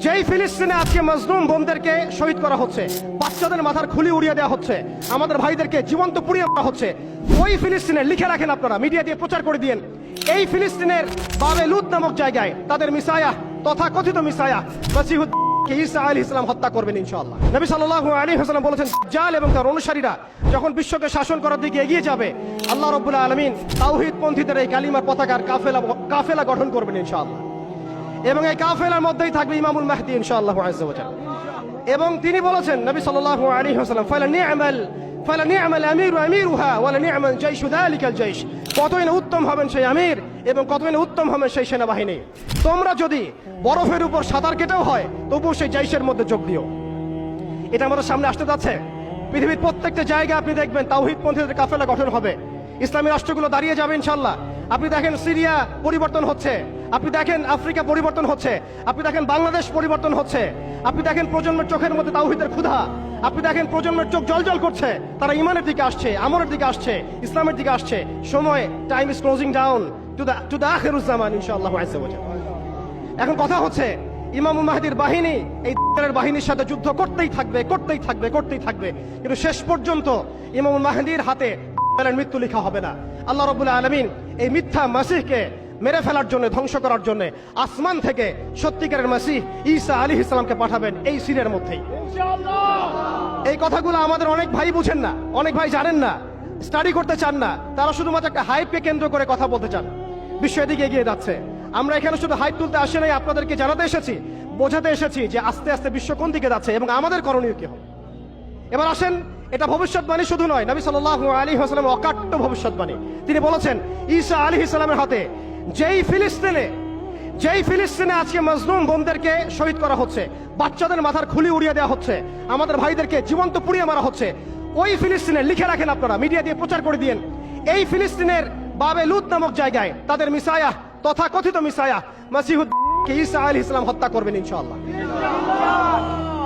যেই ফিলিস্তিনে আজকে মজলুম বোনদেরকে শহীদ করা হচ্ছে, বাচ্চাদের মাথার খুলি উড়িয়ে দেওয়া হচ্ছে, আমাদের ভাইদেরকে জীবন্ত পুড়িয়ে মারা হচ্ছে, ওই ফিলিস্তিনে লিখে রাখেন আপনারা, মিডিয়া দিয়ে প্রচার করে দিয়েন, এই ফিলিস্তিনের বাবে লুদ নামক জায়গায় তাদের মিসায়া, তথাকথিত মিসায়া মসিহুদ ঈসা আলাইহিস সালাম হত্যা করবেন ইনশাআল্লাহ। নবী সাল্লাল্লাহু আলাইহি ওয়াসাল্লাম বলেছেন, দাজ্জাল এবং তার অনুসারীরা যখন বিশ্বকে শাসন করার দিকে এগিয়ে যাবে, আল্লাহ রাব্বুল আলামিন তাওহীদপন্থীদের এই কালিমার পতাকার কাফেলা গঠন করবেন ইনশাআল্লাহ। এবং এই কাফেলার মধ্যেই থাকবে ইমামুল মাহদী ইনশাআল্লাহু আযজা ওয়া জাল। এবং তিনি বলেছেন, নবী সাল্লাল্লাহু আলাইহি ওয়াসাল্লাম, ফালা নি'মাল আমিরু আমিরুহা ওয়া লা নি'মাল জাইশু যালিকাল জাইশ, কতই না উত্তম হবেন সেই আমির এবং কতই না উত্তম হবেন সেই সেনাবাহিনী। তোমরা যদি বরফের উপর সাঁতার কেটেও হয় তবুও সেই জাইশের মধ্যে যোগ দিও। এটা আমাদের সামনে আসতে যাচ্ছে। পৃথিবীর প্রত্যেকটা জায়গায় আপনি দেখবেন তাওহীদপন্থীদের কাফেলা গঠন হবে, ইসলামী রাষ্ট্রগুলো দাঁড়িয়ে যাবে ইনশাআল্লাহ। আপনি দেখেন সিরিয়া পরিবর্তন হচ্ছে, আপনি দেখেন আফ্রিকা পরিবর্তন হচ্ছে, আপনি দেখেন বাংলাদেশ পরিবর্তন হচ্ছে, আপনি দেখেন প্রজন্মের চোখের মধ্যে তাওহীদের ক্ষুধা, আপনি দেখেন প্রজন্মের চোখ জলজল করছে, তারা ইমানের দিকে আসছে, আমলের দিকে আসছে, ইসলামের দিকে আসছে। সময়, time is closing down to the আখিরুজ জামান ইনশাআল্লাহ আযজা ওয়া জাল। এখন কথা হচ্ছে, ইমাম মাহদীর বাহিনী এই বাহিনীর সাথে যুদ্ধ করতেই থাকবে, কিন্তু শেষ পর্যন্ত ইমাম মাহদীর হাতে মৃত্যু লেখা হবে না। আল্লাহ রাব্বুল আলামিন এই মিথ্যা মাসিহকে মেরে ফেলার জন্য, ধ্বংস করার জন্য আসমান থেকে সত্যিকারের মাসিহ ঈসা আলাইহিস সালামকে পাঠাবেন এই সিরিয়ার মধ্যেই ইনশাআল্লাহ। এই কথাগুলো আমাদের অনেক ভাই বুঝেন না, অনেক ভাই জানেন না, স্টাডি করতে চান না, তারা শুধুমাত্র একটা হাইপকে কেন্দ্র করে কথা বলতে চান। বিশ্ব এদিকে এগিয়ে যাচ্ছে, আমরা এখানে শুধু হাইপ তুলতে আসি নাই, আপনাদেরকে জানাতে এসেছি, বোঝাতে এসেছি যে আস্তে আস্তে বিশ্ব কোন দিকে যাচ্ছে এবং আমাদের করণীয় কি হবে। এবার আসেন, এটা ভবিষ্যৎবাণী শুধু নয়, নবী সাল্লাল্লাহু আলাইহি ওয়াসাল্লাম অকাট্য ভবিষ্যৎবাণী। তিনি বলেছেন, ঈসা আলাইহিস সালামের হাতে যেই ফিলিস্তিনে আজকে মজলুম বোনদেরকে শহীদ করা হচ্ছে, বাচ্চাদের মাথার খুলি উড়িয়ে দেওয়া হচ্ছে, আমাদের ভাইদেরকে জীবন্ত পুড়িয়ে মারা হচ্ছে, ওই ফিলিস্তিনে লিখে রাখেন আপনারা, মিডিয়া দিয়ে প্রচার করে দিয়েন, এই ফিলিস্তিনের বাবে লুদ নামক জায়গায় তাদের মিসায়া, তথাকথিত মিসায়া মসিহুদ ঈসা আলাইহিস সালাম হত্যা করবেন ইনশাআল্লাহ।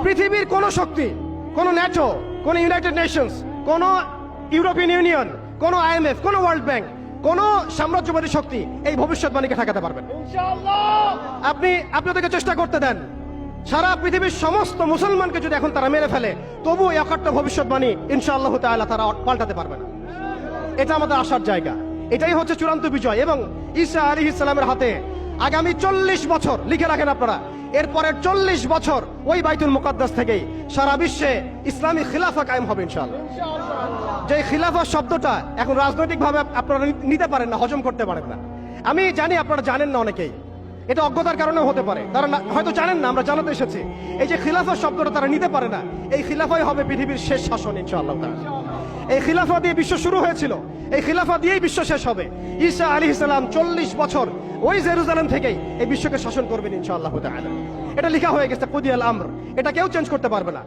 পৃথিবীর কোন শক্তি, কোন ন্যাটো, কোন ইউনাইটেড নেশনস, কোন ইউরোপিয়ান ইউনিয়ন, কোন IMF, কোন ওয়ার্ল্ড ব্যাংক, কোন সাম্রাজ্যবাদী শক্তি এই ভবিষ্যৎবাণীকে ঠেকাতে পারবেন ইনশাআল্লাহ। আপনি ওদেরকে চেষ্টা করতে দেন, সারা পৃথিবীর সমস্ত মুসলমানকে যদি এখন তারা মেরে ফেলে, তবু এই অকাট্য ভবিষ্যৎবাণী ইনশাআল্লাহ তাআলা তারা পাল্টাতে পারবে না। এটা আমাদের আশার জায়গা, এটাই হচ্ছে চূড়ান্ত বিজয়। এবং ঈসা আলাইহিস সালামের হাতে আগামী 40 বছর লিখে রাখেন আপনারা, এরপরের 40 বছর ওই বাইতুল মুকাদ্দাস থেকেই সারা বিশ্বে ইসলামী খিলাফা কায়েম হবে ইনশাআল্লাহ। যে খিলাফা শব্দটা এখন রাজনৈতিকভাবে আপনারা নিতে পারেন না, হজম করতে পারেন না। আমি জানি আপনারা জানেন না, অনেকেই এটা অজ্ঞতার কারণেও হতে পারে, তারা হয়তো জানেন না, আমরা জানাতে এসেছি। এই যে খিলাফা শব্দটা তারা নিতে পারে না, এই খিলাফাই হবে পৃথিবীর শেষ শাসন ইনশাআল্লাহ। এই খিলাফা দিয়ে বিশ্ব শুরু হয়েছিল, এই খিলাফা দিয়েই বিশ্ব শেষ হবে। ঈসা আলাইহিস সালাম 40 বছর ওই জেরুজালেম থেকেই এই বিশ্বকে শাসন করবেন ইনশাআল্লাহ তাআলা। এটা লেখা হয়ে গেছে, কুদিয়াল আমর, এটা কেউ চেঞ্জ করতে পারবে না।